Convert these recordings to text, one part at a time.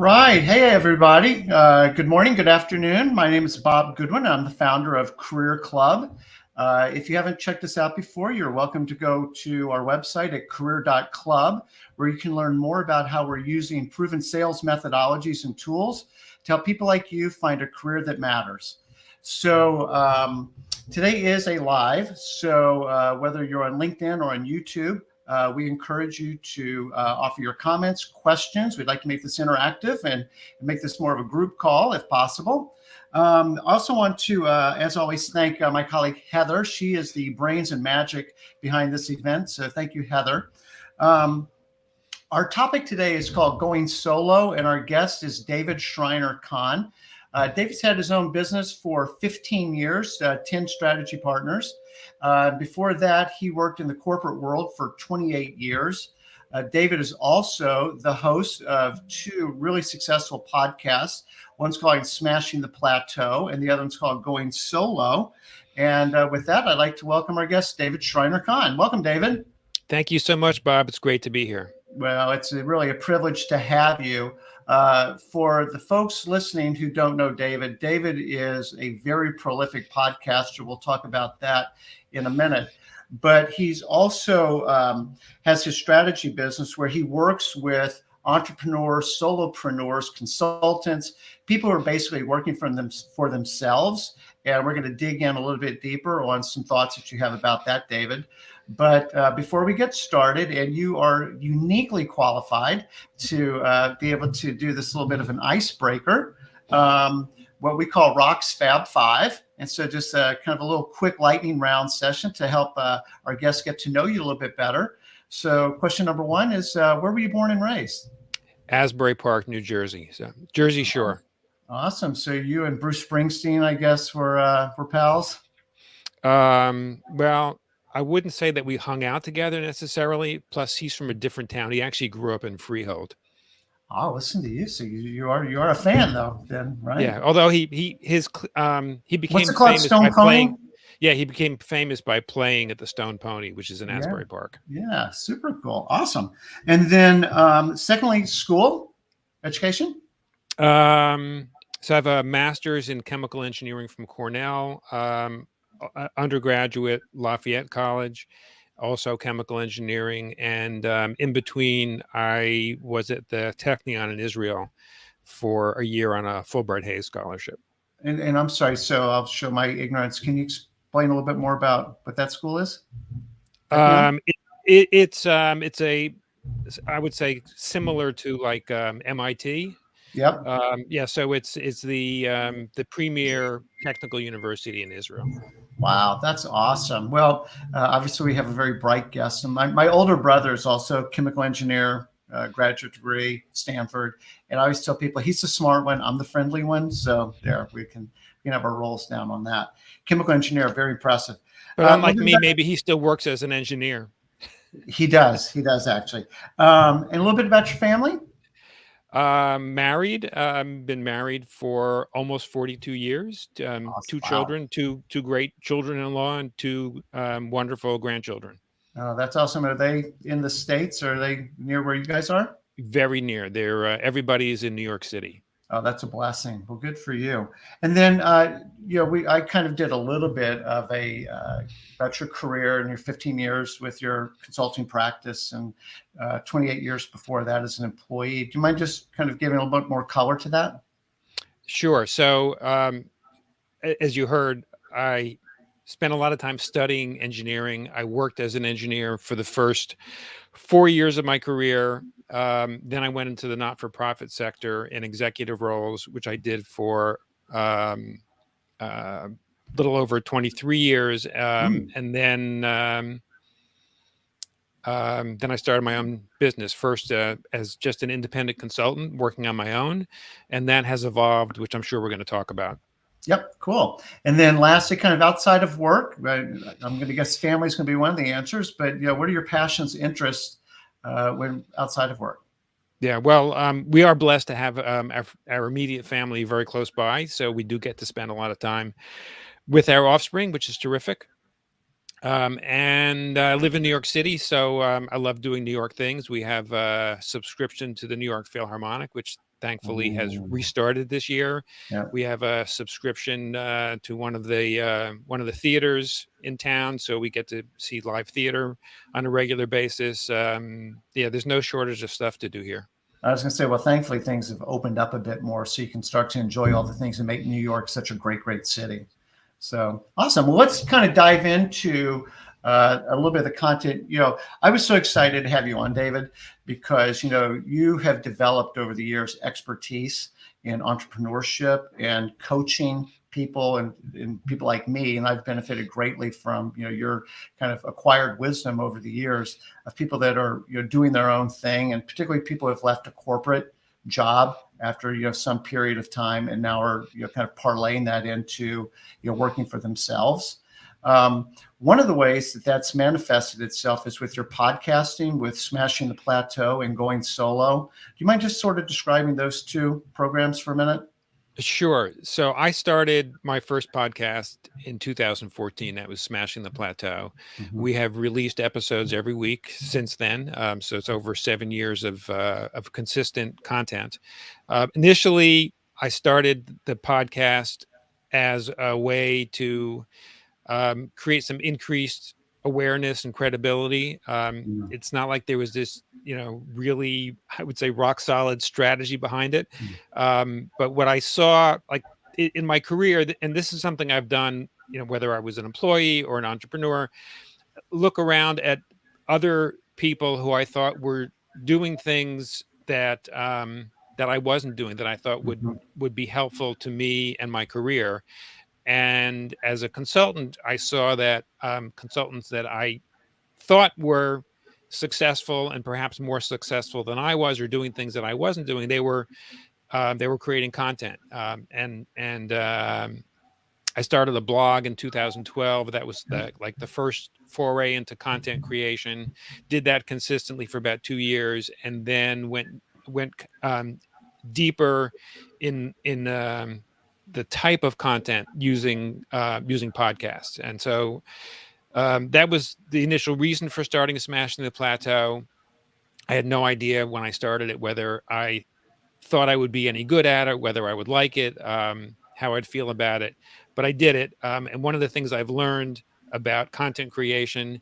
right. Hey, everybody. Good morning, good afternoon. My name is Bob Goodwin. I'm the founder of Career Club. If you haven't checked us out before, you're welcome to go to our website at career.club, where you can learn more about how we're using proven sales methodologies and tools to help people like you find a career that matters. So today is a live. So whether you're on LinkedIn or on YouTube, we encourage you to offer your comments, questions. We'd like to make this interactive and make this more of a group call if possible. I also want to, as always, thank my colleague Heather. She is the brains and magic behind this event. So thank you, Heather. Our topic today is called Going Solo, and our guest is David Shriner-Cahn. David's had his own business for 15 years, 10 strategy partners. Before that, he worked in the corporate world for 28 years. David is also the host of two really successful podcasts. One's called Smashing the Plateau, and the other one's called Going Solo. And with that, I'd like to welcome our guest, David Shriner-Cahn. Welcome, David. Thank you so much, Bob. It's great to be here. Well, it's really a privilege to have you. For the folks listening who don't know David, David is a very prolific podcaster. We'll talk about that in a minute. But he's also has his strategy business where he works with entrepreneurs, solopreneurs, consultants, people who are basically working for themselves. And we're going to dig in a little bit deeper on some thoughts that you have about that, David. But before we get started, and you are uniquely qualified to be able to do this little bit of an icebreaker, what we call Rock's Fab Five. And so just kind of a little quick lightning round session to help our guests get to know you a little bit better. So question number one is, where were you born and raised? Asbury Park, New Jersey. So Jersey Shore. Awesome. So you and Bruce Springsteen, I guess, were pals? Well, I wouldn't say that we hung out together necessarily. Plus, he's from a different town. He actually grew up in Freehold. Oh, listen to you. So you are a fan, though, then, right? Yeah. Although he became What's it called? famous Stone by Pony? playing. Yeah, he became famous by playing at the Stone Pony, which is in Asbury Park. Yeah, super cool. Awesome. And then secondly, school, education? So I have a master's in chemical engineering from Cornell, undergraduate Lafayette College, also chemical engineering. And in between, I was at the Technion in Israel for a year on a Fulbright Hayes scholarship. And I'm sorry, so I'll show my ignorance. Can you explain a little bit more about what that school is? It's a, I would say, similar to like MIT. Yep. Yeah. So it's the premier technical university in Israel. Wow, that's awesome. Well, obviously we have a very bright guest. And my older brother is also a chemical engineer, graduate degree, Stanford. And I always tell people he's the smart one, I'm the friendly one. So there we can have our roles down on that. Chemical engineer, very impressive. But unlike me, maybe he still works as an engineer. He does actually. And a little bit about your family. Married, been married for almost 42 years, Awesome. two Wow. children, two great children-in-law, and two wonderful grandchildren. Oh, that's awesome. Are they in the States? Or are they near where you guys are? Very near. They're everybody is in New York City. Oh, that's a blessing. Well, good for you. And then, I kind of did a little bit of about your career and your 15 years with your consulting practice and 28 years before that as an employee. Do you mind just kind of giving a little bit more color to that? Sure. So, as you heard, I spent a lot of time studying engineering. I worked as an engineer for the first 4 years of my career. Then I went into the not-for-profit sector in executive roles, which I did for a little over 23 years. And then I started my own business, first as just an independent consultant working on my own. And that has evolved, which I'm sure we're going to talk about. Yep, cool. And then lastly, kind of outside of work, right, I'm going to guess family is going to be one of the answers, but what are your passions, interests when outside of work? Yeah, well, we are blessed to have our immediate family very close by, so we do get to spend a lot of time with our offspring, which is terrific. And I live in New York City, so I love doing New York things. We have a subscription to the New York Philharmonic, which thankfully has restarted this year. Yeah. We have a subscription to one of the theaters in town, so we get to see live theater on a regular basis. There's no shortage of stuff to do here. I was going to say, well, thankfully things have opened up a bit more, so you can start to enjoy all the things that make New York such a great, great city. So awesome. Well, let's kind of dive into a little bit of the content. I was so excited to have you on, David, because you have developed over the years expertise in entrepreneurship and coaching people and people like me, and I've benefited greatly from your kind of acquired wisdom over the years of people that are doing their own thing, and particularly people who have left a corporate job after some period of time and now are kind of parlaying that into working for themselves. One of the ways that that's manifested itself is with your podcasting, with Smashing the Plateau and Going Solo. Do you mind just sort of describing those two programs for a minute? Sure. So I started my first podcast in 2014. That was Smashing the Plateau. Mm-hmm. We have released episodes every week since then. So it's over 7 years of consistent content. Initially, I started the podcast as a way to create some increased awareness and credibility. It's not like there was this, really, I would say, rock solid strategy behind it. But what I saw, like in my career, and this is something I've done, whether I was an employee or an entrepreneur, look around at other people who I thought were doing things that that I wasn't doing, that I thought would be helpful to me and my career. And as a consultant, I saw that consultants that I thought were successful and perhaps more successful than I was, or doing things that I wasn't doing, they were creating content. I started a blog in 2012. That was the first foray into content creation. Did that consistently for about 2 years, and then went deeper in the type of content using podcasts. And so that was the initial reason for starting Smashing the Plateau. I had no idea when I started it whether I thought I would be any good at it, whether I would like it, how I'd feel about it, but I did it. And one of the things I've learned about content creation,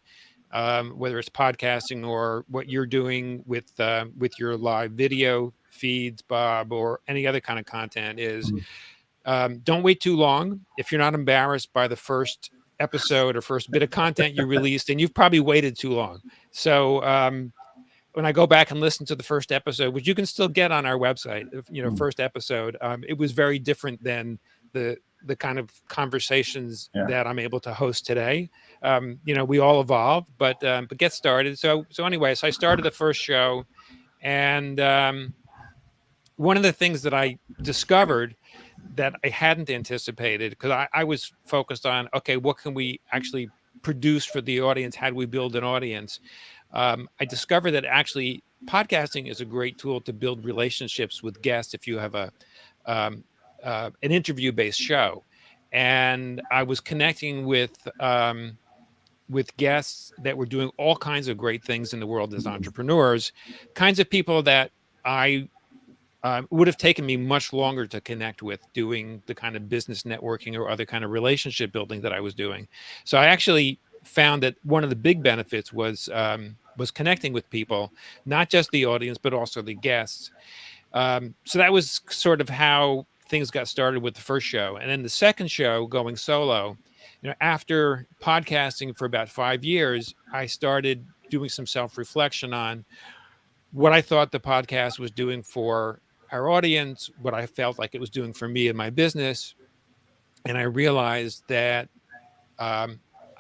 whether it's podcasting or what you're doing with your live video feeds, Bob, or any other kind of content, is don't wait too long. If you're not embarrassed by the first episode or first bit of content you released, and you've probably waited too long. So when I go back and listen to the first episode, which you can still get on our website, first episode, it was very different than the kind of conversations that I'm able to host today. We all evolve, but get started. So anyway, so I started the first show, and one of the things that I discovered that I hadn't anticipated, because I was focused on, okay, what can we actually produce for the audience? How do we build an audience? I discovered that actually podcasting is a great tool to build relationships with guests if you have an interview-based show. And I was connecting with guests that were doing all kinds of great things in the world as entrepreneurs, kinds of people that I would have taken me much longer to connect with, doing the kind of business networking or other kind of relationship building that I was doing. So I actually found that one of the big benefits was connecting with people, not just the audience, but also the guests. So that was sort of how things got started with the first show. And then the second show, Going Solo, after podcasting for about 5 years, I started doing some self-reflection on what I thought the podcast was doing for our audience, what I felt like it was doing for me and my business. And I realized that I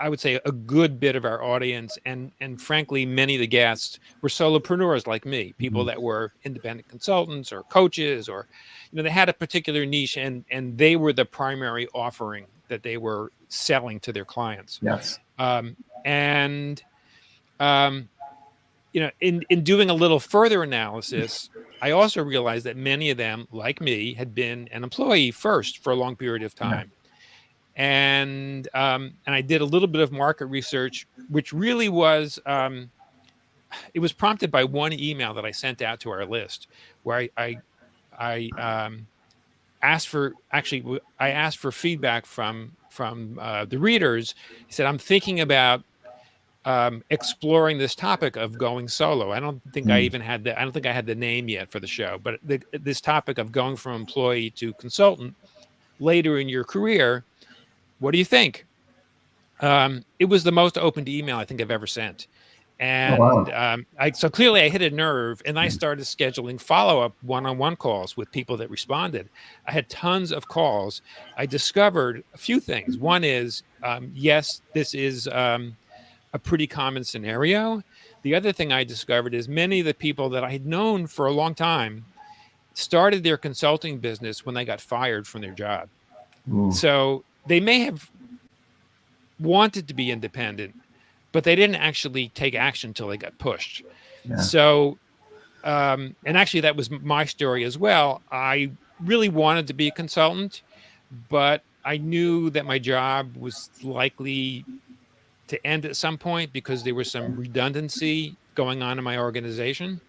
would say a good bit of our audience, and frankly, many of the guests, were solopreneurs like me, people that were independent consultants or coaches, or, they had a particular niche, and they were the primary offering that they were selling to their clients. Yes. In doing a little further analysis, I also realized that many of them, like me, had been an employee first for a long period of time. And I did a little bit of market research, which really was, it was prompted by one email that I sent out to our list, where I I I asked for feedback from the readers. He said, I'm thinking about exploring this topic of going solo. I don't think I Mm. even had I don't think I had the name yet for the show, but this topic of going from employee to consultant later in your career. What do you think? It was the most opened email I think I've ever sent. Oh, And wow. so clearly I hit a nerve, and I started scheduling follow-up one-on-one calls with people that responded. I had tons of calls. I discovered a few things. One is, yes, this is a pretty common scenario. The other thing I discovered is many of the people that I had known for a long time started their consulting business when they got fired from their job. Ooh, So they may have wanted to be independent, but they didn't actually take action until they got pushed. yeah. So, and actually, that was my story as well. I really wanted to be a consultant, but I knew that my job was likely to end at some point because there was some redundancy going on in my organization.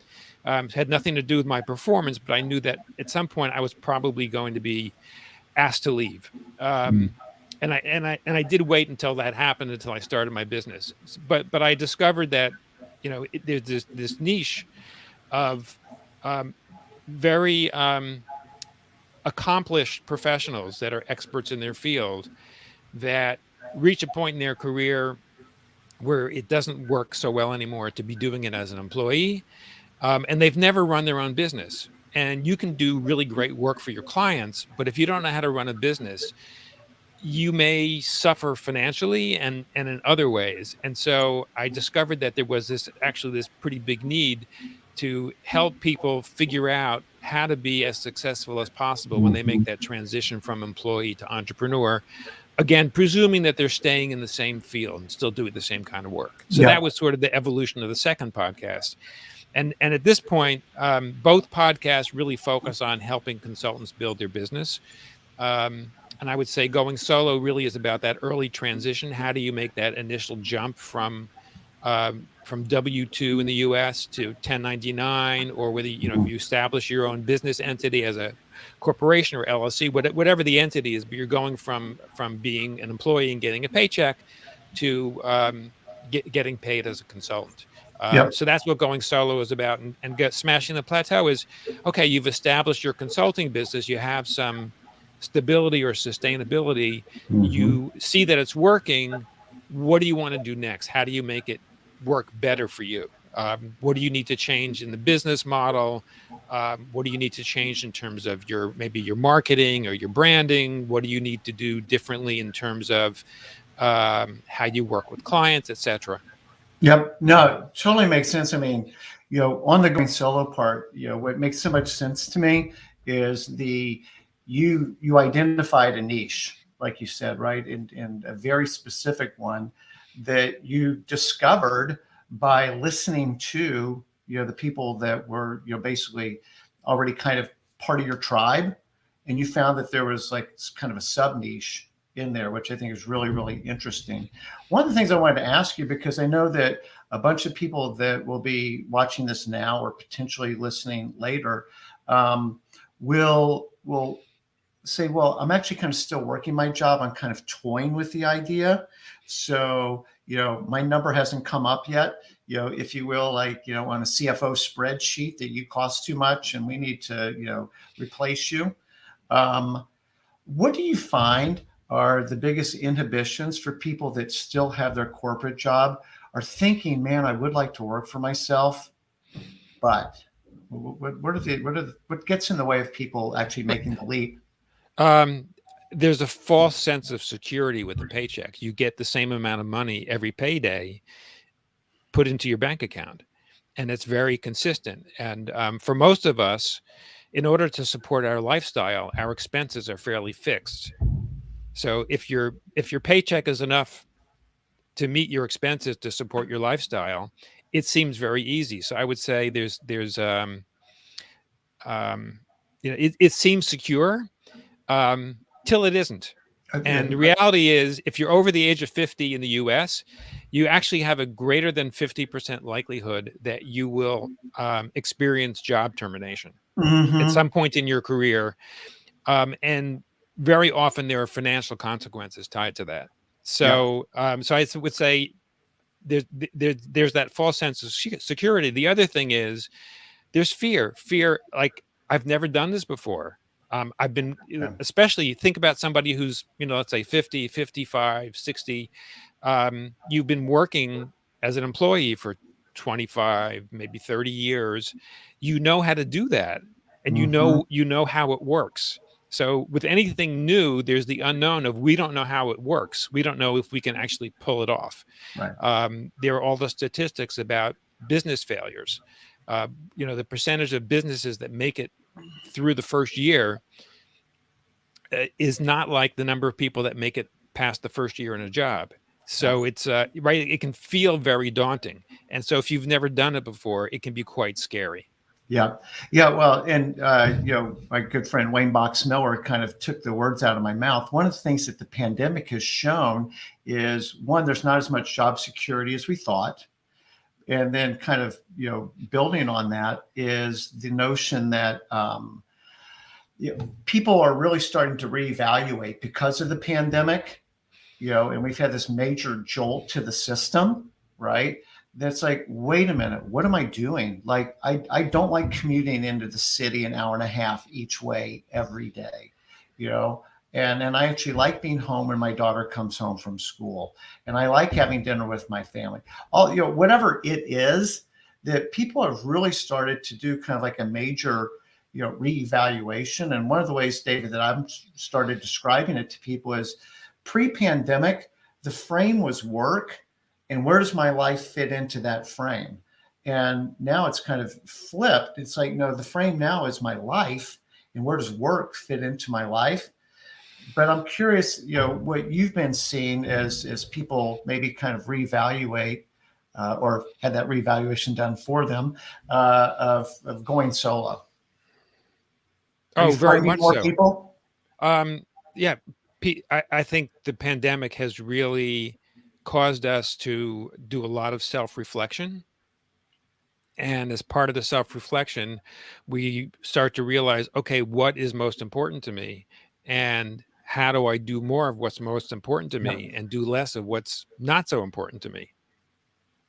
It had nothing to do with my performance, but I knew that at some point I was probably going to be asked to leave. Mm. And I did wait until that happened until I started my business. But I discovered that, there's this niche of um, very accomplished professionals that are experts in their field that reach a point in their career where it doesn't work so well anymore to be doing it as an employee, and they've never run their own business. And you can do really great work for your clients, but if you don't know how to run a business, you may suffer financially and in other ways. And so I discovered that there was this pretty big need to help people figure out how to be as successful as possible when they make Mhm. that transition from employee to entrepreneur. Again, presuming that they're staying in the same field and still doing the same kind of work. So Yeah. that was sort of the evolution of the second podcast. And at this point, both podcasts really focus on helping consultants build their business. And I would say going solo really is about that early transition. How do you make that initial jump from W-2 in the U.S. to 1099, or whether, if you establish your own business entity as a corporation or LLC, whatever the entity is, but you're going from being an employee and getting a paycheck to getting paid as a consultant. Yep. So that's what going solo is about. And smashing the plateau is, okay, you've established your consulting business, you have some stability or sustainability, Mhm. you see that it's working. What do you want to do next? How do you make it work better for you? What do you need to change in the business model? What do you need to change in terms of maybe your marketing or your branding? What do you need to do differently in terms of how you work with clients, etc.? Yep. No, it totally makes sense. I mean, on the going solo part, what makes so much sense to me is you identified a niche, like you said, right? And a very specific one that you discovered by listening to, the people that were, basically already kind of part of your tribe. And you found that there was like kind of a sub niche in there, which I think is really, really interesting. One of the things I wanted to ask you, because I know that a bunch of people that will be watching this now or potentially listening later will say, well, I'm actually kind of still working my job. I'm kind of toying with the idea. So, my number hasn't come up yet, if you will, like, on a CFO spreadsheet that you cost too much and we need to, replace you. Um, what do you find are the biggest inhibitions for people that still have their corporate job, are thinking, man, I would like to work for myself, but what gets in the way of people actually making the leap? Um, there's a false sense of security with the paycheck. You get the same amount of money every payday put into your bank account, and it's very consistent. And for most of us, in order to support our lifestyle, our expenses are fairly fixed. So if your paycheck is enough to meet your expenses to support your lifestyle, it seems very easy. So I would say there's um, it seems secure till it isn't. And the reality is, if you're over the age of 50 in the US, you actually have a greater than 50% likelihood that you will experience job termination. at Mm-hmm. some point in your career. And very often there are financial consequences tied to that. Yep. So, so I would say there's that false sense of security. The other thing is there's fear, like I've never done this before. I've been, Yeah. especially think about somebody who's, let's say 50, 55, 60. You've been working as an employee for 25, maybe 30 years. You know how to do that. And Mm-hmm. you know how it works. So with anything new, there's the unknown of we don't know how it works. We don't know if we can actually pull it off. Right. There are all the statistics about business failures. The percentage of businesses that make it through the first year is not like the number of people that make it past the first year in a job. So it's right. It can feel very daunting. And so if you've never done it before, it can be quite scary. Yeah. Yeah. Well, and, my good friend Wayne Box Miller kind of took the words out of my mouth. One of the things that the pandemic has shown is, one, there's not as much job security as we thought. And then kind of, building on that is the notion that people are really starting to reevaluate because of the pandemic, and we've had this major jolt to the system, right? That's like, wait a minute, what am I doing? Like, I don't like commuting into the city an hour and a half each way every day, and I actually like being home when my daughter comes home from school, and I like having dinner with my family. All, whatever it is, that people have really started to do kind of like a major, reevaluation. And one of the ways, David, that I've started describing it to people is, pre-pandemic, the frame was work, and where does my life fit into that frame? And now it's kind of flipped. It's like, no, the frame now is my life, and where does work fit into my life? But I'm curious, what you've been seeing as people maybe kind of reevaluate or had that reevaluation done for them of going solo. Are you Oh, very finding much more so. people? Yeah, I think the pandemic has really caused us to do a lot of self-reflection. And as part of the self-reflection, we start to realize, okay, what is most important to me? And how do I do more of what's most important to Yep. me and do less of what's not so important to me?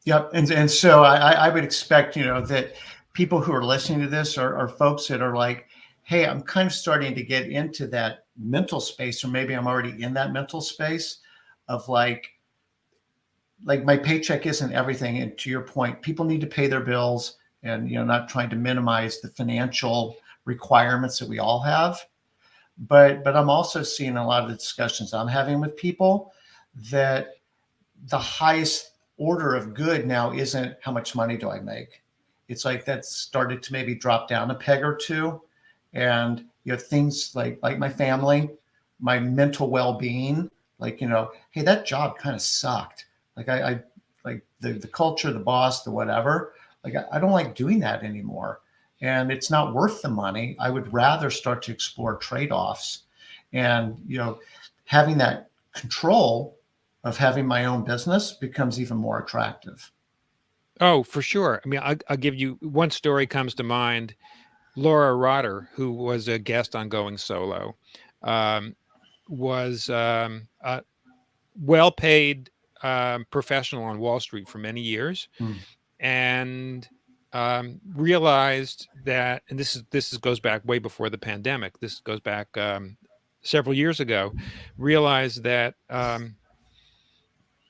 Yep. And so I would expect, that people who are listening to this are folks that are like, hey, I'm kind of starting to get into that mental space, or maybe I'm already in that mental space of like my paycheck isn't everything. And to your point, people need to pay their bills, and, not trying to minimize the financial requirements that we all have. But I'm also seeing a lot of the discussions I'm having with people that the highest order of good now isn't how much money do I make. It's like that's started to maybe drop down a peg or two. And, things like my family, my mental well-being, like, hey, that job kind of sucked. Like I like the culture, the boss, the whatever. Like I don't like doing that anymore. And it's not worth the money. I would rather start to explore trade-offs, and, having that control of having my own business becomes even more attractive. Oh, for sure. I mean, I'll give you one story comes to mind. Laura Rotter, who was a guest on Going Solo, um, was a well-paid professional on Wall Street for many years, Hmm. and realized that, and this goes back way before the pandemic. This goes back several years ago. Realized that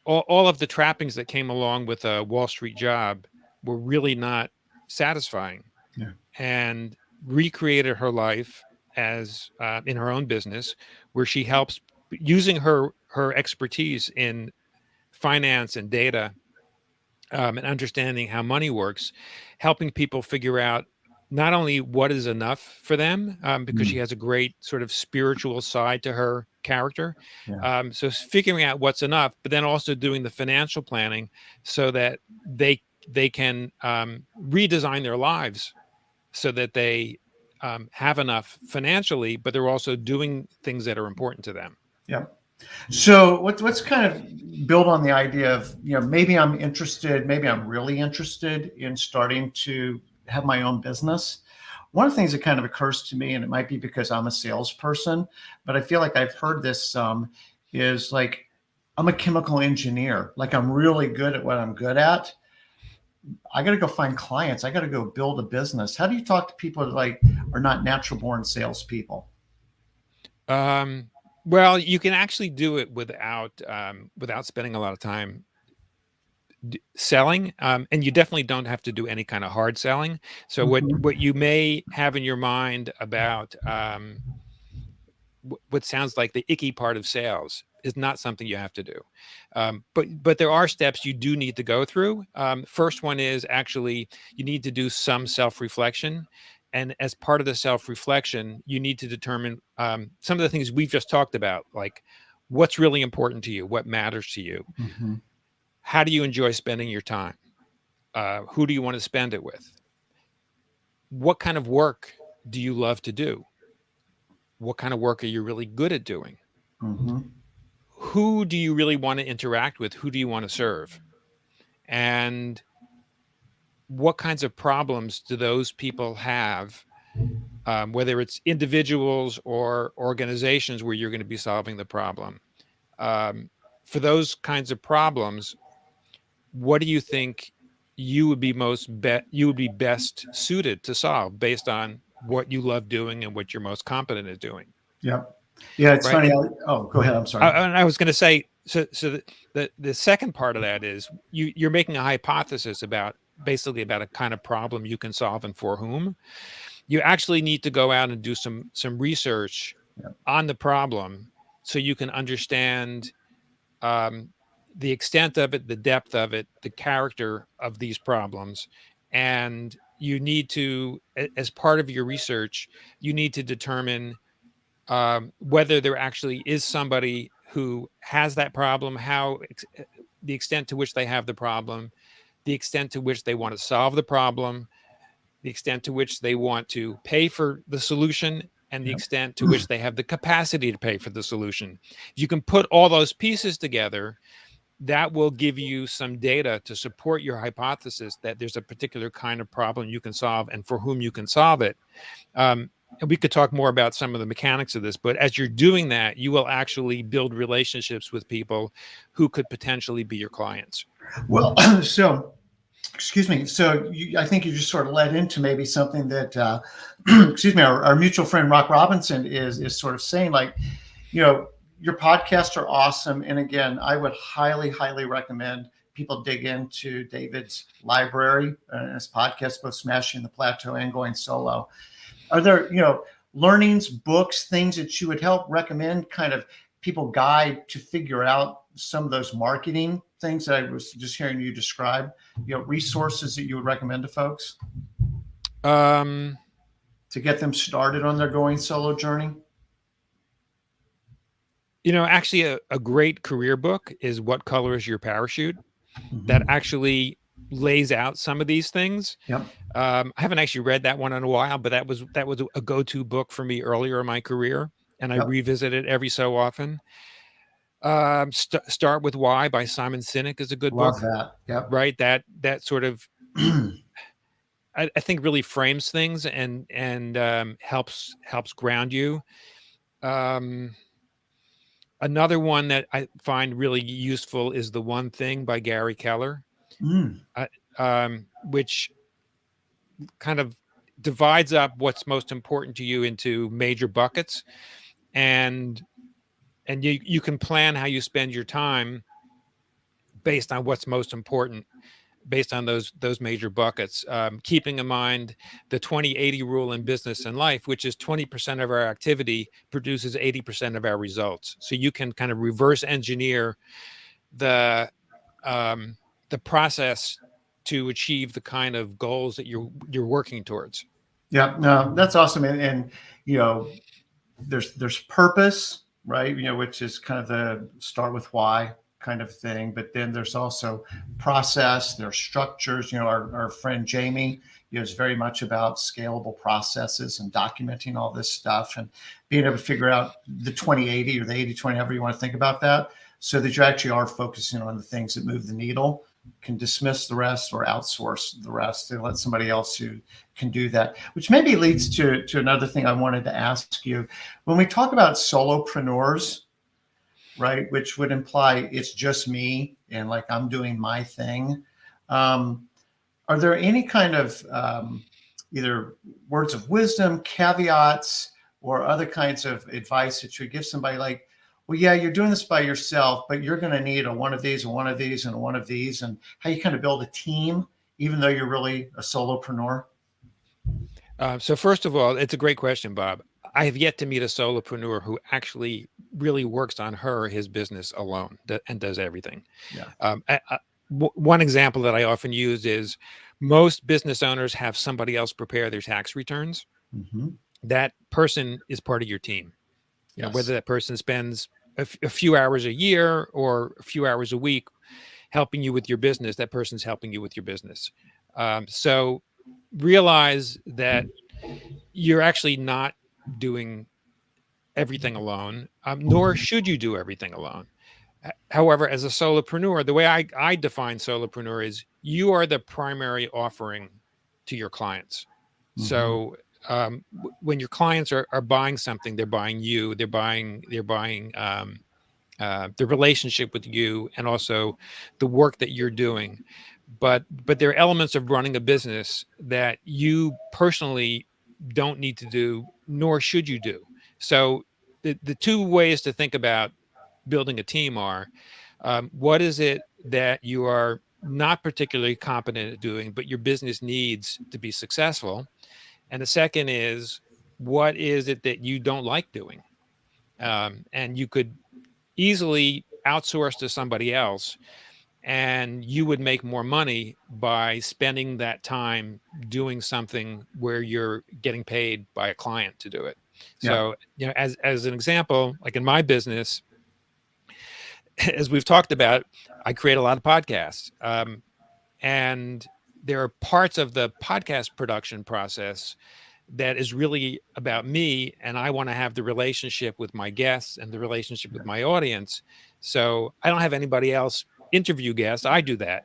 all of the trappings that came along with a Wall Street job were really not satisfying, Yeah. and recreated her life as in her own business, where she helps using her expertise in finance and data, and understanding how money works, helping people figure out not only what is enough for them, because Hmm. she has a great sort of spiritual side to her character. Yeah. So figuring out what's enough, but then also doing the financial planning so that they can redesign their lives so that they have enough financially, but they're also doing things that are important to them. Yeah. So let's kind of build on the idea of, maybe I'm interested, maybe I'm really interested in starting to have my own business. one of the things that kind of occurs to me, and it might be because I'm a salesperson, but I feel like I've heard this is like, I'm a chemical engineer. Like I'm really good at what I'm good at. I got to go find clients. I got to go build a business. How do you talk to people that like are not natural born salespeople? Well, you can actually do it without spending a lot of time selling, and you definitely don't have to do any kind of hard selling. So Mhm. what you may have in your mind about what sounds like the icky part of sales is not something you have to do. But there are steps you do need to go through. First one is actually you need to do some self-reflection. And as part of the self-reflection, you need to determine some of the things we've just talked about, like what's really important to you, what matters to you, Mhm. how do you enjoy spending your time, who do you want to spend it with, what kind of work do you love to do, what kind of work are you really good at doing, Mhm. who do you really want to interact with? Who do you want to serve? And what kinds of problems do those people have, whether it's individuals or organizations where you're going to be solving the problem? Um, for those kinds of problems, what do you think you would be best suited to solve based on what you love doing and what you're most competent at doing, Yep. Yeah, it's right? funny. And Oh, go ahead. I'm sorry. I was going to say, so the second part of that is you're making a hypothesis about basically about a kind of problem you can solve and for whom. You actually need to go out and do some research Yep. on the problem so you can understand um, the extent of it, the depth of it, the character of these problems, and you need to, as part of your research, you need to determine whether there actually is somebody who has that problem, the extent to which they have the problem, the extent to which they want to solve the problem, the extent to which they want to pay for the solution, and the Yep. extent to which they have the capacity to pay for the solution. If you can put all those pieces together, that will give you some data to support your hypothesis that there's a particular kind of problem you can solve and for whom you can solve it. And we could talk more about some of the mechanics of this, but as you're doing that, you will actually build relationships with people who could potentially be your clients. Well, so excuse me. So I think you just sort of led into maybe something that, excuse me, our mutual friend Rock Robinson is sort of saying, like, you know, your podcasts are awesome, and again, I would highly, highly recommend people dig into David's library and his podcast, both Smashing the Plateau and Going Solo. Are there, learnings, books, things that you would help recommend, kind of people guide to figure out some of those marketing things that I was just hearing you describe, resources that you would recommend to folks Um, to get them started on their going solo journey? Actually, a great career book is What Color is Your Parachute? That Mm-hmm. actually lays out some of these things. Yep. I haven't actually read that one in a while, but that was a go-to book for me earlier in my career, and I Yep. revisit it every so often. Start with Why by Simon Sinek is a good Love book, that. Yep. right? That sort of I think really frames things and helps ground you. Um, Another one that I find really useful is The One Thing by Gary Keller, Mm. which kind of divides up what's most important to you into major buckets, and you can plan how you spend your time based on what's most important based on those major buckets, keeping in mind the 20-80 rule in business and life, which is 20% of our activity produces 80% of our results. So you can kind of reverse engineer the um, the process to achieve the kind of goals that you're working towards. Yep. No, that's awesome. And you know, there's purpose, right? Which is kind of the start with why kind of thing. But then there's also process, there's structures. Our friend Jamie, is very much about scalable processes and documenting all this stuff and being able to figure out the 20-80 or the 80-20, however you want to think about that, so that you actually are focusing on the things that move the needle can dismiss the rest or outsource the rest and let somebody else who can do that, which maybe leads to another thing I wanted to ask you. When we talk about solopreneurs, right, which would imply it's just me and like I'm doing my thing, are there any kind of either words of wisdom, caveats, or other kinds of advice that you give somebody like, well, yeah, you're doing this by yourself, but you're going to need a one of these and one of these and one of these, and how you kind of build a team, even though you're really a solopreneur? So first of all, it's a great question, Bob. I have yet to meet a solopreneur who actually really works on his business alone and does everything. Yeah. One example that I often use is most business owners have somebody else prepare their tax returns. Mm-hmm. That person is part of your team. Yes. Whether that person spends a few hours a year or a few hours a week helping you with your business, that person's helping you with your business. So realize that you're actually not doing everything alone, nor should you do everything alone. However, as a solopreneur, the way I define solopreneur is you are the primary offering to your clients. Mm-hmm. So when your clients are buying something, they're buying you, they're buying the relationship with you and also the work that you're doing. But there are elements of running a business that you personally don't need to do, nor should you do. So the two ways to think about building a team are, what is it that you are not particularly competent at doing, but your business needs to be successful? And the second is, what is it that you don't like doing? And you could easily outsource to somebody else, and you would make more money by spending that time doing something where you're getting paid by a client to do it. Yeah. So, as an example, like in my business, as we've talked about, I create a lot of podcasts. And there are parts of the podcast production process that is really about me, and I want to have the relationship with my guests and the relationship with my audience. So I don't have anybody else interview guests. I do that.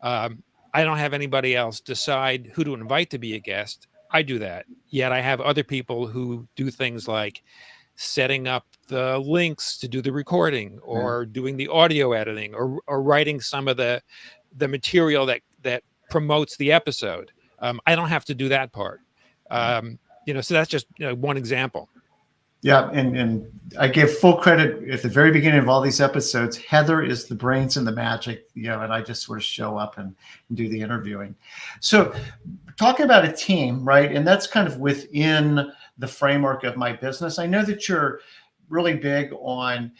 I don't have anybody else decide who to invite to be a guest. I do that. Yet I have other people who do things like setting up the links to do the recording, or doing the audio editing, or writing some of the material that promotes the episode. I don't have to do that part. So that's just one example. Yeah, and I give full credit at the very beginning of all these episodes. Heather is the brains and the magic, and I just sort of show up and do the interviewing. So talking about a team, right? And that's kind of within the framework of my business. I know that you're really big on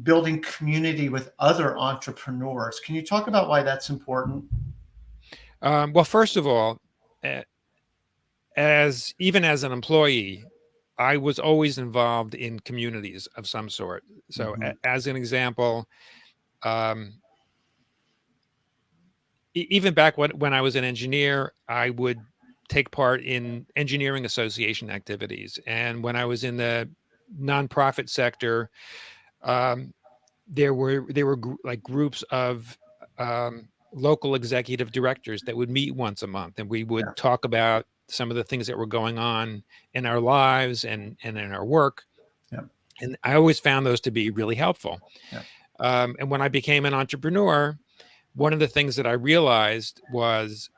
building community with other entrepreneurs. Can you talk about why that's important? Well, first of all, even as an employee, I was always involved in communities of some sort. So as an example, even back when I was an engineer, I would take part in engineering association activities. And when I was in the nonprofit sector, there were like groups of local executive directors that would meet once a month, and we would talk about some of the things that were going on in our lives and in our work. Yeah. And I always found those to be really helpful. Yeah. And when I became an entrepreneur, one of the things that I realized was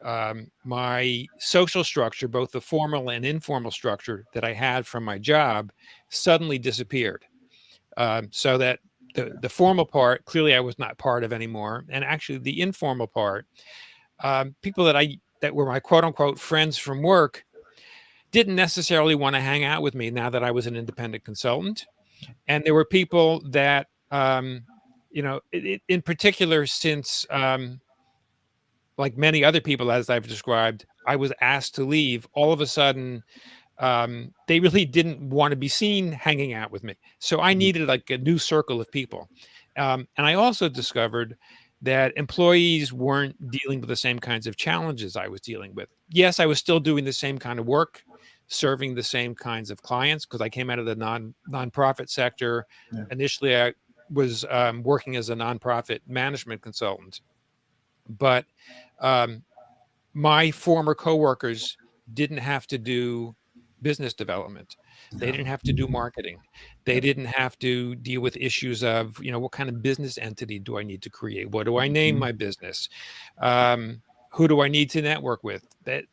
my social structure, both the formal and informal structure that I had from my job, suddenly disappeared. So that the formal part, clearly I was not part of anymore. And actually the informal part, people that were my quote unquote friends from work didn't necessarily want to hang out with me now that I was an independent consultant. And there were people that, in particular, since like many other people, as I've described, I was asked to leave, all of a sudden, they really didn't want to be seen hanging out with me. So I needed like a new circle of people. And I also discovered that employees weren't dealing with the same kinds of challenges I was dealing with. Yes, I was still doing the same kind of work, serving the same kinds of clients, because I came out of the nonprofit sector. Yeah. Initially, I was working as a nonprofit management consultant. But um, my former coworkers didn't have to do business development. They Yeah. didn't have to do marketing. They Yeah. didn't have to deal with issues of, what kind of business entity do I need to create? What do I name Mhm. my business? Um, who do I need to network with? That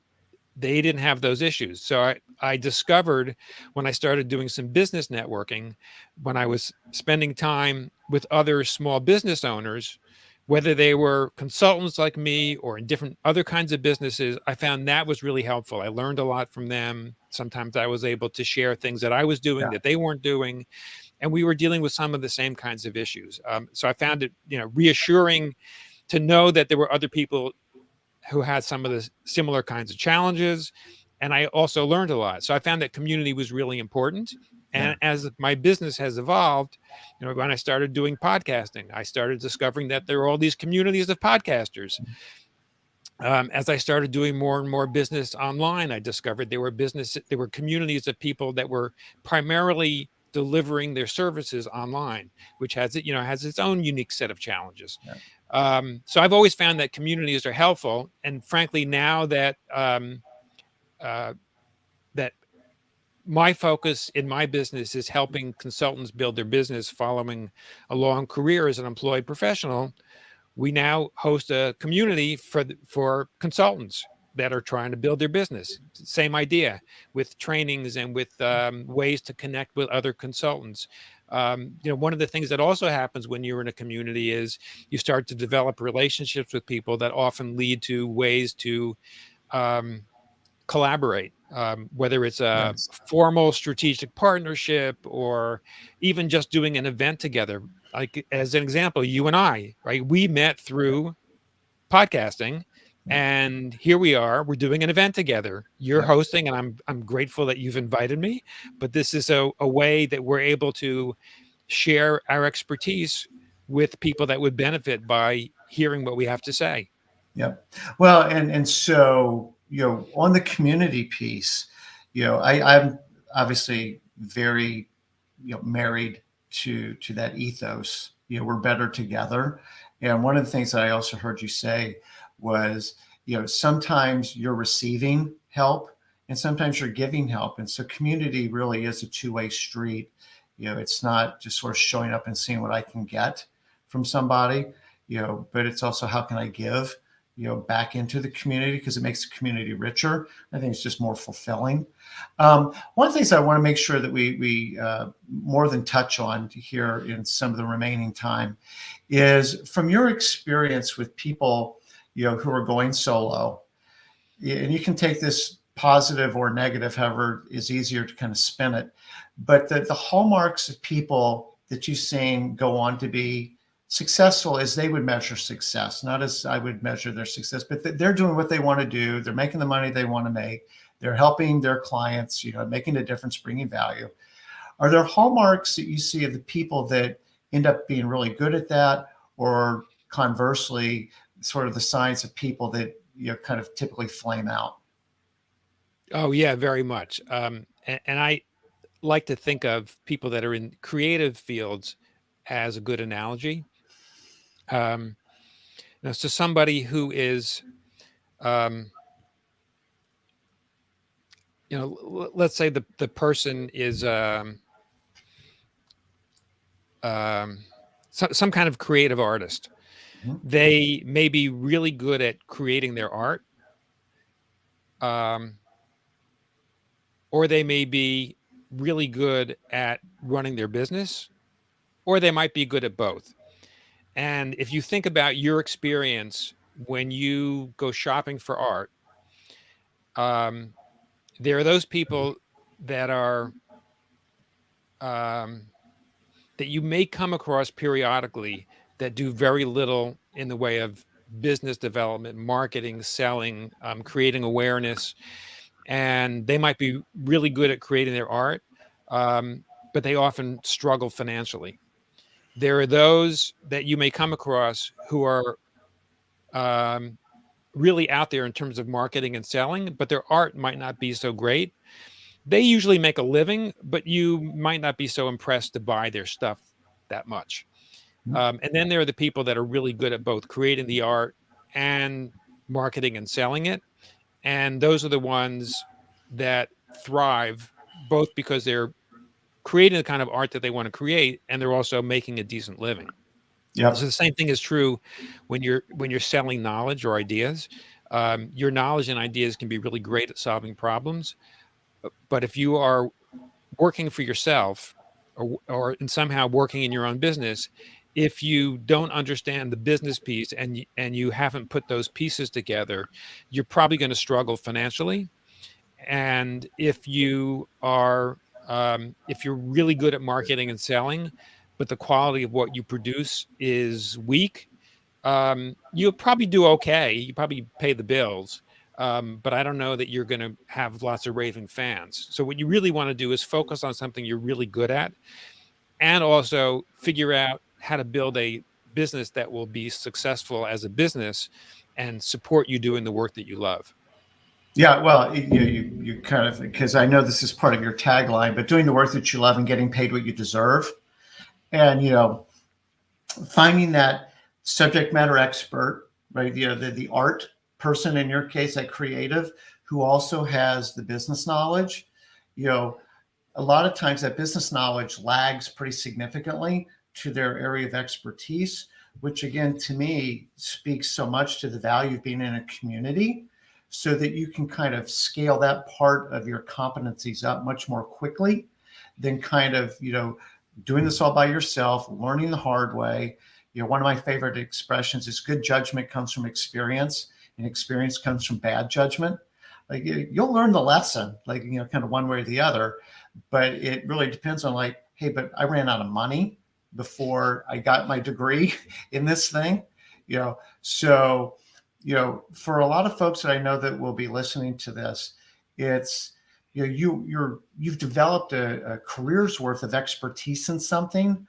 they didn't have those issues. So I discovered when I started doing some business networking, when I was spending time with other small business owners, whether they were consultants like me or in different other kinds of businesses, I found that was really helpful. I learned a lot from them. Sometimes I was able to share things that I was doing Yeah. that they weren't doing, and we were dealing with some of the same kinds of issues. So I found it, reassuring to know that there were other people who had some of the similar kinds of challenges. And I also learned a lot. So I found that community was really important. Yeah. And as my business has evolved, when I started doing podcasting, I started discovering that there were all these communities of podcasters. As I started doing more and more business online, I discovered there were communities of people that were primarily delivering their services online, which has its own unique set of challenges. Yeah. So I've always found that communities are helpful, and frankly, now that uh, that my focus in my business is helping consultants build their business following a long career as an employed professional, we now host a community for consultants that are trying to build their business. Same idea, with trainings and with ways to connect with other consultants. One of the things that also happens when you're in a community is you start to develop relationships with people that often lead to ways to um, collaborate, whether it's a Yes. formal strategic partnership or even just doing an event together. Like, as an example, you and I, right? We met Yeah. through podcasting, Yeah. and here we are. We're doing an event together. You're Yeah. hosting, and I'm grateful that you've invited me. But this is a way that we're able to share our expertise with people that would benefit by hearing what we have to say. Yep. Well, and so, on the community piece, I'm obviously very, married to that ethos. We're better together. And one of the things that I also heard you say was, sometimes you're receiving help and sometimes you're giving help. And so community really is a two-way street. It's not just sort of showing up and seeing what I can get from somebody, but it's also how can I give, back into the community because it makes the community richer. I think it's just more fulfilling. One of the things I want to make sure that we more than touch on here in some of the remaining time is from your experience with people, who are going solo, and you can take this positive or negative, however is easier to kind of spin it. But the hallmarks of people that you've seen go on to be successful as they would measure success, not as I would measure their success, but they're doing what they want to do. They're making the money they want to make. They're helping their clients, making a difference, bringing value. Are there hallmarks that you see of the people that end up being really good at that, or conversely, sort of the signs of people that kind of typically flame out? Oh yeah, very much. And I like to think of people that are in creative fields as a good analogy. Um, so somebody who is, um, let's say the person is um, some kind of creative artist. Mhm. They may be really good at creating their art, um, or they may be really good at running their business, or they might be good at both. And if you think about your experience when you go shopping for art, um, there are those people that are um, that you may come across periodically that do very little in the way of business development, marketing, selling, creating awareness, and they might be really good at creating their art, but they often struggle financially. There are those that you may come across who are um, really out there in terms of marketing and selling, but their art might not be so great. They usually make a living, but you might not be so impressed to buy their stuff that much. And then there are the people that are really good at both creating the art and marketing and selling it. And those are the ones that thrive, both because they're creating the kind of art that they want to create, and they're also making a decent living. So Yep. the same thing is true when you're selling knowledge or ideas. Your knowledge and ideas can be really great at solving problems, but if you are working for yourself, or in somehow working in your own business, if you don't understand the business piece, and you haven't put those pieces together, you're probably going to struggle financially. And if you're really good at marketing and selling, but the quality of what you produce is weak, you'll probably do okay. You probably pay the bills. But I don't know that you're going to have lots of raving fans. So what you really want to do is focus on something you're really good at, and also figure out how to build a business that will be successful as a business and support you doing the work that you love. Yeah, well, you kind of, because I know this is part of your tagline, but doing the work that you love and getting paid what you deserve, and finding that subject matter expert, right? The art person in your case, that creative, who also has the business knowledge. You know, a lot of times that business knowledge lags pretty significantly to their area of expertise, which again, to me, speaks so much to the value of being in a community, so that you can kind of scale that part of your competencies up much more quickly than kind of, doing this all by yourself, learning the hard way. One of my favorite expressions is good judgment comes from experience, and experience comes from bad judgment. Like, you'll learn the lesson, like, kind of one way or the other, but it really depends on, like, hey, but I ran out of money before I got my degree in this thing, so, for a lot of folks that I know that will be listening to this, it's, you've developed a career's worth of expertise in something.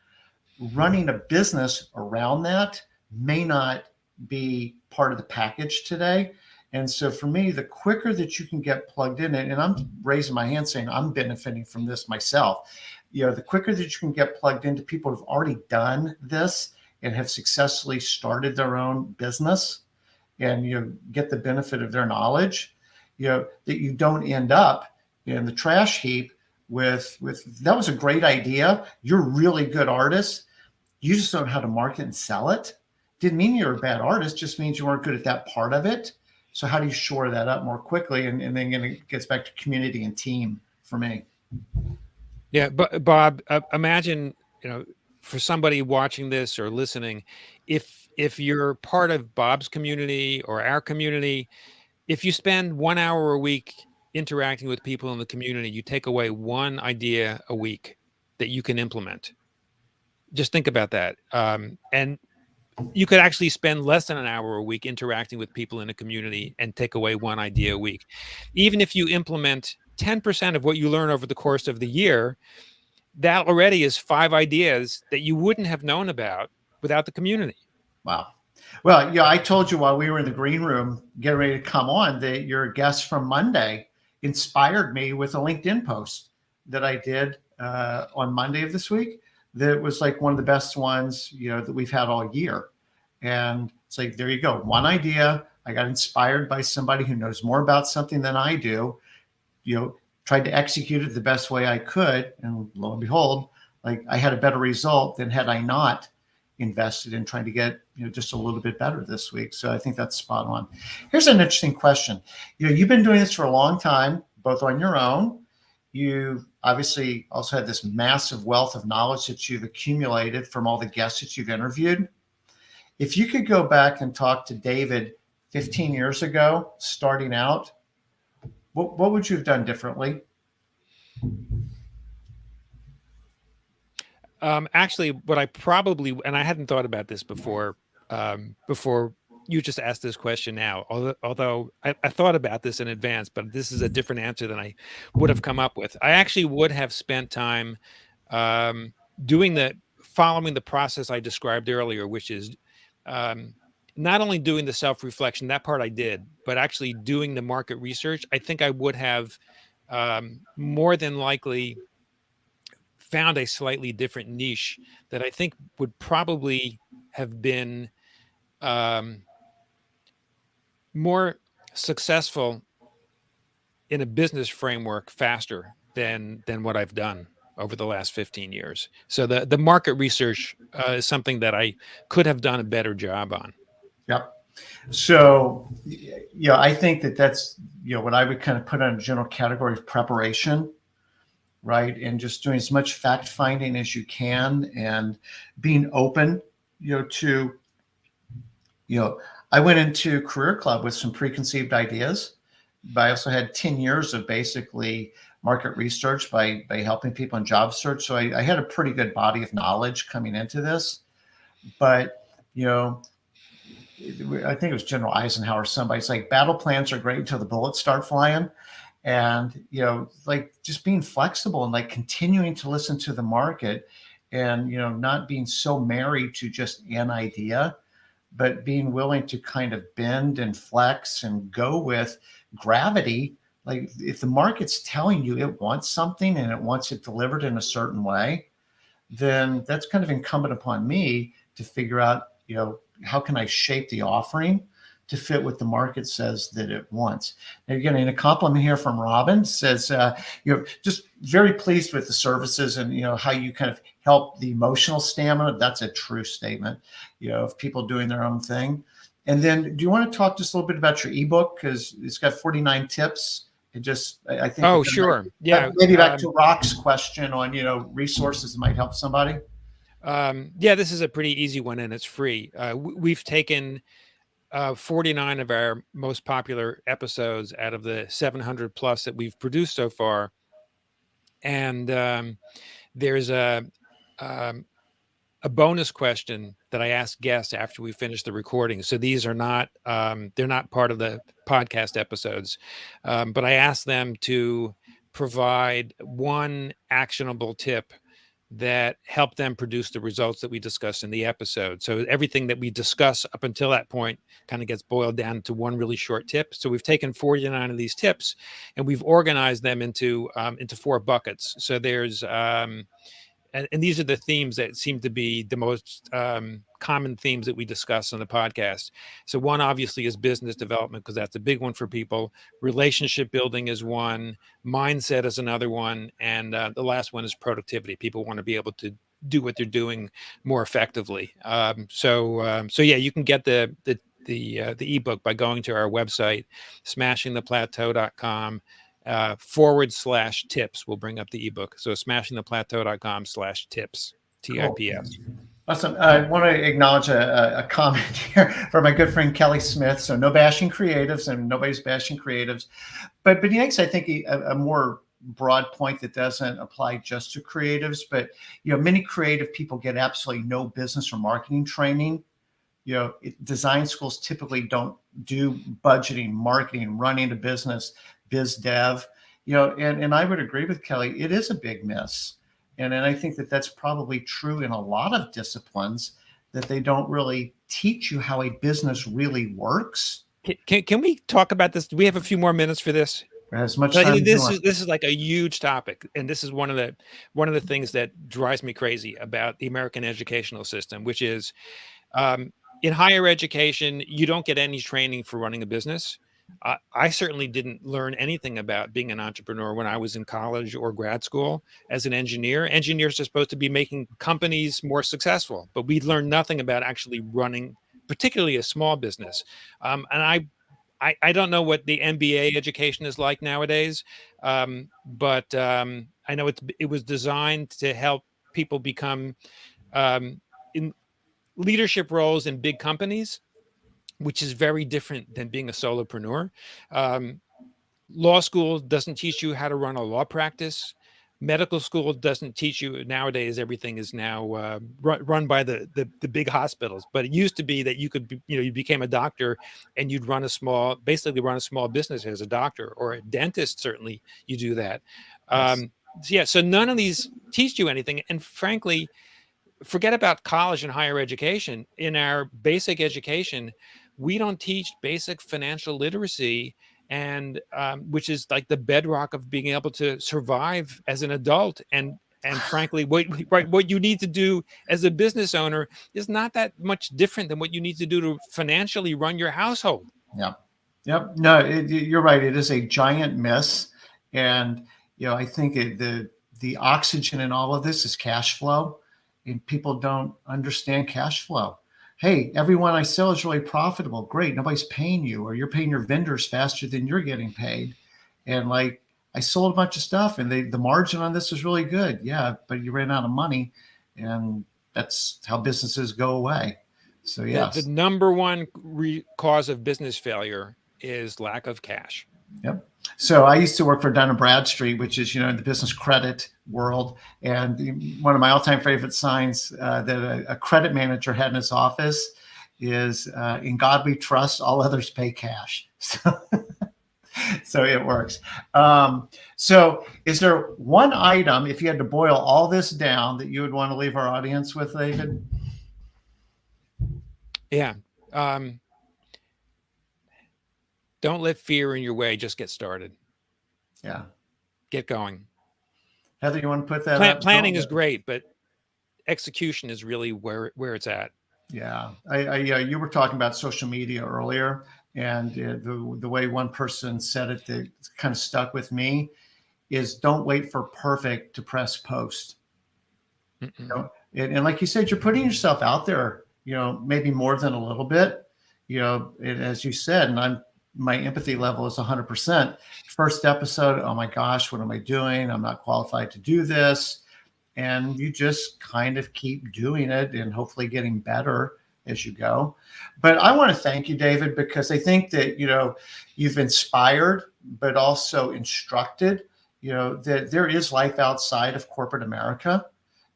Running a business around that may not be part of the package today. And so for me, the quicker that you can get plugged in, and I'm raising my hand saying I'm benefiting from this myself, the quicker that you can get plugged into people who've already done this and have successfully started their own business, and get the benefit of their knowledge, that you don't end up in the trash heap with that was a great idea, you're a really good artist, you just don't know how to market and sell it. Didn't mean you're a bad artist, just means you weren't good at that part of it. So how do you shore that up more quickly? And then it gets back to community and team for me. Yeah, but Bob, imagine, for somebody watching this or listening, if you're part of Bob's community or our community, if you spend 1 hour a week interacting with people in the community, you take away one idea a week that you can implement. Just think about that. And you could actually spend less than an hour a week interacting with people in a community and take away one idea a week. Even if you implement 10% of what you learn over the course of the year, that already is 5 ideas that you wouldn't have known about without the community. Wow. Well, I told you while we were in the green room getting ready to come on that your guest from Monday inspired me with a LinkedIn post that I did on Monday of this week. That was like one of the best ones, that we've had all year. And it's like, there you go. One idea. I got inspired by somebody who knows more about something than I do, tried to execute it the best way I could. And lo and behold, like, I had a better result than had I not invested in trying to get, just a little bit better this week. So I think that's spot on. Here's an interesting question. You've been doing this for a long time, both on your own. You obviously also had this massive wealth of knowledge that you've accumulated from all the guests that you've interviewed. If you could go back and talk to David 15 years ago, starting out, what would you have done differently? Actually, what I probably, and I hadn't thought about this before you just asked this question now, although I thought about this in advance, but this is a different answer than I would have come up with. I actually would have spent time um, following the process I described earlier, which is not only doing the self-reflection, that part I did, but actually doing the market research. I think I would have more than likely found a slightly different niche that I think would probably have been um, more successful in a business framework faster than what I've done over the last 15 years. So the market research is something that I could have done a better job on. Yep. So, I think that's, what I would kind of put on a general category of preparation, right? And just doing as much fact finding as you can and being open, to, I went into Career Club with some preconceived ideas, but I also had 10 years of basically market research by helping people in job search. So I had a pretty good body of knowledge coming into this. But, I think it was General Eisenhower, somebody's like, battle plans are great until the bullets start flying. And, like just being flexible and like continuing to listen to the market and, not being so married to just an idea, but being willing to kind of bend and flex and go with gravity. Like if the market's telling you it wants something and it wants it delivered in a certain way, then that's kind of incumbent upon me to figure out, how can I shape the offering to fit what the market says that it wants. Now, you're getting a compliment here from Robin, says, you're just very pleased with the services and, how you kind of help the emotional stamina. That's a true statement, of people doing their own thing. And then do you want to talk just a little bit about your ebook? Because it's got 49 tips. I think. Oh, sure. Yeah. Maybe back to Rock's question on, resources that might help somebody. Yeah, this is a pretty easy one and it's free. We've taken 49 of our most popular episodes out of the 700 plus that we've produced so far. And there's a bonus question that I ask guests after we finish the recording. So these are not, they're not part of the podcast episodes, but I ask them to provide one actionable tip that helped them produce the results that we discussed in the episode. So everything that we discuss up until that point kind of gets boiled down to one really short tip. So we've taken 49 of these tips and we've organized them into 4 buckets. So there's, and these are the themes that seem to be the most common themes that we discuss on the podcast. So one obviously is business development, because that's a big one for people. Relationship building is one. Mindset is another one. And the last one is productivity. People want to be able to do what they're doing more effectively. So yeah, you can get the ebook by going to our website, smashingtheplateau.com. /tips will bring up the ebook. So smashingtheplateau.com/tips, TIPS. Awesome. I want to acknowledge a comment here from my good friend Kelly Smith. So no bashing creatives, and nobody's bashing creatives, but he makes, I think, a more broad point that doesn't apply just to creatives. But many creative people get absolutely no business or marketing training. Design schools typically don't do budgeting, marketing, running a business, biz dev, and I would agree with Kelly. It is a big miss. And I think that that's probably true in a lot of disciplines, that they don't really teach you how a business really works. Can we talk about this? Do we have a few more minutes for this? As much time. This is like a huge topic, and this is one of the things that drives me crazy about the American educational system, which is in higher education, you don't get any training for running a business. I certainly didn't learn anything about being an entrepreneur when I was in college or grad school as an engineer. Engineers are supposed to be making companies more successful, but we learned nothing about actually running, particularly a small business. And I don't know what the MBA education is like nowadays, but I know it was designed to help people become in leadership roles in big companies, which is very different than being a solopreneur. Law school doesn't teach you how to run a law practice. Medical school doesn't teach you. Nowadays, everything is now run by the big hospitals. But it used to be that you could, you became a doctor and you'd basically run a small business as a doctor, or a dentist. Certainly, you do that. Yes. So none of these teach you anything. And frankly, forget about college and higher education. In our basic education, we don't teach basic financial literacy, and which is like the bedrock of being able to survive as an adult. And frankly, what you need to do as a business owner is not that much different than what you need to do to financially run your household. Yeah. Yep. No, you're right. It is a giant miss. And, I think the oxygen in all of this is cash flow, and people don't understand cash flow. Hey, everyone I sell is really profitable. Great. Nobody's paying you, or you're paying your vendors faster than you're getting paid. And like, I sold a bunch of stuff and the margin on this is really good. Yeah, but you ran out of money, and that's how businesses go away. So The yes. number one cause of business failure is lack of cash. Yep. So I used to work for Dun& Bradstreet, which is, in the business credit world. And one of my all-time favorite signs that a credit manager had in his office is, in God we trust, all others pay cash. So it works. So is there one item, if you had to boil all this down, that you would want to leave our audience with, David? Yeah. Don't let fear in your way. Just get started. Yeah. Get going. Heather, you want to put that up? Planning is great, but execution is really where it's at. Yeah. You were talking about social media earlier, and the way one person said it that kind of stuck with me is, don't wait for perfect to press post. And like you said, you're putting yourself out there, maybe more than a little bit, as you said, and my empathy level is 100%. First episode, oh my gosh, what am I doing? I'm not qualified to do this. And you just kind of keep doing it and hopefully getting better as you go. But I want to thank you, David, because I think that, you've inspired, but also instructed, that there is life outside of corporate America,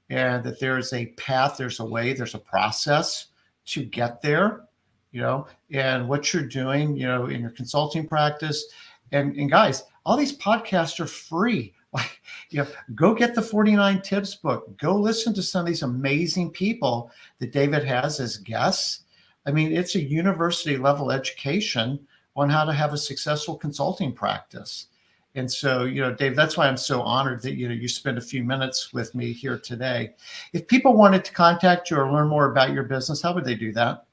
and that there's a path, there's a way, there's a process to get there. And what you're doing, in your consulting practice. And guys, all these podcasts are free. Like, go get the 49 Tips book. Go listen to some of these amazing people that David has as guests. I mean, it's a university level education on how to have a successful consulting practice. And so, Dave, that's why I'm so honored that, you spend a few minutes with me here today. If people wanted to contact you or learn more about your business, how would they do that?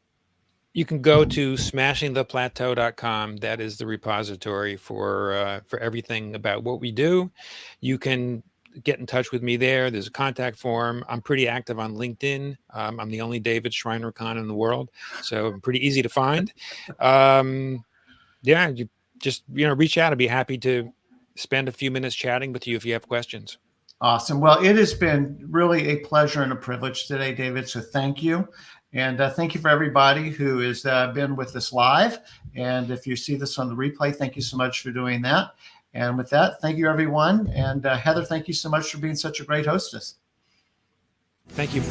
You can go to smashingtheplateau.com. That is the repository for everything about what we do. You can get in touch with me there. There's a contact form. I'm pretty active on LinkedIn. I'm the only David Shriner-Cahn in the world, so I'm pretty easy to find. Yeah, you just reach out. I'd be happy to spend a few minutes chatting with you if you have questions. Awesome. Well, it has been really a pleasure and a privilege today, David. So thank you. And thank you for everybody who has been with us live. And if you see this on the replay, thank you so much for doing that. And with that, thank you, everyone. And Heather, thank you so much for being such a great hostess. Thank you.